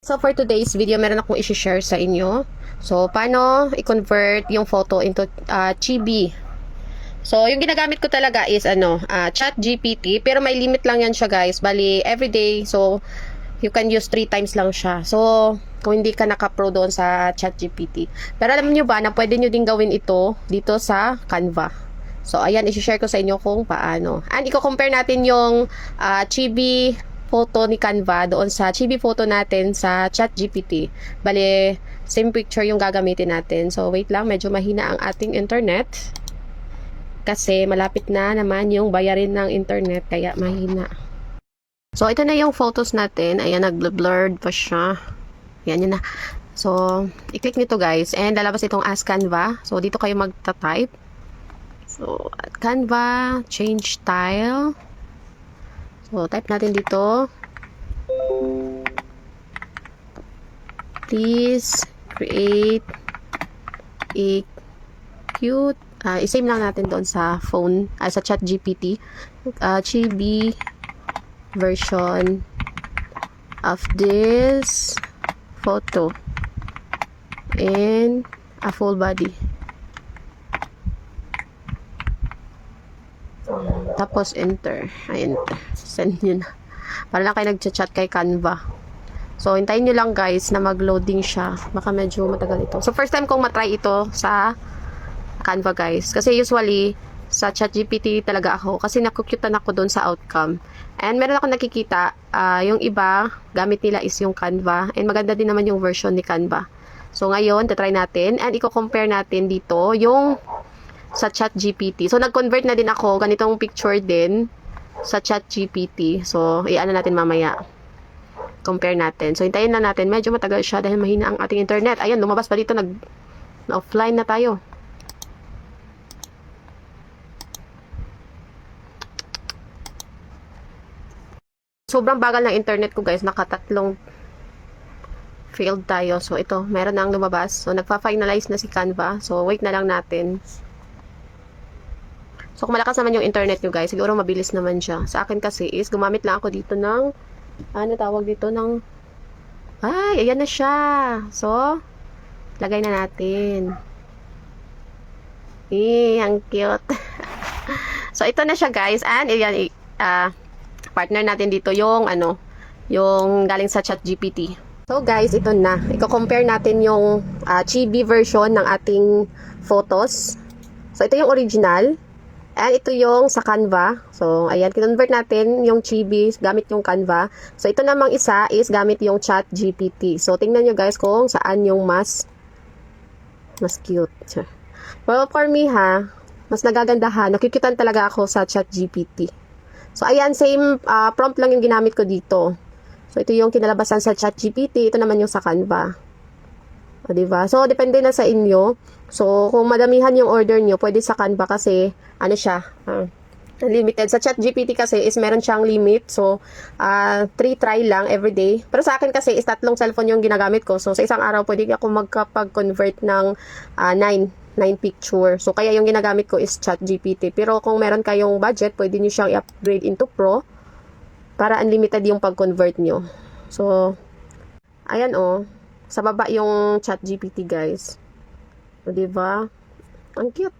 So for today's video, meron akong i-share sa inyo. So paano i-convert yung photo into Chibi. So yung ginagamit ko talaga is ChatGPT, pero may limit lang yan siya, guys. Bali everyday. So you can use 3 times lang siya. So kung hindi ka naka-pro doon sa ChatGPT. Pero alam niyo ba na pwede niyo din gawin ito dito sa Canva. So ayan, i-share ko sa inyo kung paano. And i-compare natin yung Chibi photo ni Canva doon sa chibi photo natin sa ChatGPT. Bale, same picture yung gagamitin natin. So, wait lang, medyo mahina ang ating internet. Kasi malapit na naman yung bayarin ng internet, kaya mahina. So, ito na yung photos natin. Ayan, nag-blurred pa siya. Ayan, yun na. So, i-click nito, guys. And lalabas itong Ask Canva. So, dito kayo magta-type. So, at Canva, change style. So, type natin dito. Please create a cute, i-save lang natin doon sa phone, sa ChatGPT. Chibi version of this photo and a full body. Tapos enter. Ayan, send nyo na. Para lang kayo nag-chat kay Canva. So, hintayin nyo lang, guys, na mag-loading siya. Baka medyo matagal ito. So, first time kong matry ito sa Canva, guys. Kasi usually, sa ChatGPT talaga ako. Kasi nakukutan ako doon sa outcome. And meron ako nakikita, yung iba, gamit nila is yung Canva. And maganda din naman yung version ni Canva. So, ngayon, tatry natin. And i-compare natin dito yung sa ChatGPT. So, nag-convert na din ako. Ganitong picture din sa ChatGPT. So, i-ano natin mamaya. Compare natin. So, hintayin na natin. Medyo matagal siya dahil mahina ang ating internet. Ayan, lumabas pa dito. Offline na tayo. Sobrang bagal ng internet ko, guys. Nakatatlong failed tayo. So, ito. Meron na ang lumabas. So, nagpa-finalize na si Canva. So, wait na lang natin. So, kung malakas naman yung internet nyo, guys, siguro mabilis naman siya. Sa akin kasi is, gumamit lang ako dito ng, tawag dito ng, ayan na siya. So, lagay na natin. Ang cute. So, ito na siya, guys. And, ayan, partner natin dito yung, yung galing sa ChatGPT. So, guys, ito na. Iko-compare natin yung chibi version ng ating photos. So, ito yung original. And ito yung sa Canva. So, ayan, kinonvert natin yung chibi gamit yung Canva. So, ito namang isa is gamit yung ChatGPT. So, tingnan nyo, guys, kung saan yung mas cute. Well, for me, mas nagagandahan. Nakikitan talaga ako sa ChatGPT. So, ayan, same prompt lang yung ginamit ko dito. So, ito yung kinalabasan sa ChatGPT. Ito naman yung sa Canva. O, diba? So, depende na sa inyo. So, kung madamihan yung order nyo, pwede sa Canva kasi, siya, limited. Sa ChatGPT kasi is meron siyang limit. So, 3 try lang everyday. Pero sa akin kasi is 3 cellphone yung ginagamit ko. So, sa isang araw, pwede ako magkapag-convert ng 9 picture. So, kaya yung ginagamit ko is ChatGPT. Pero kung meron kayong budget, pwede nyo siyang i-upgrade into Pro para unlimited yung pag-convert nyo. So, ayan sa baba yung ChatGPT, guys. O, diba? Ang cute.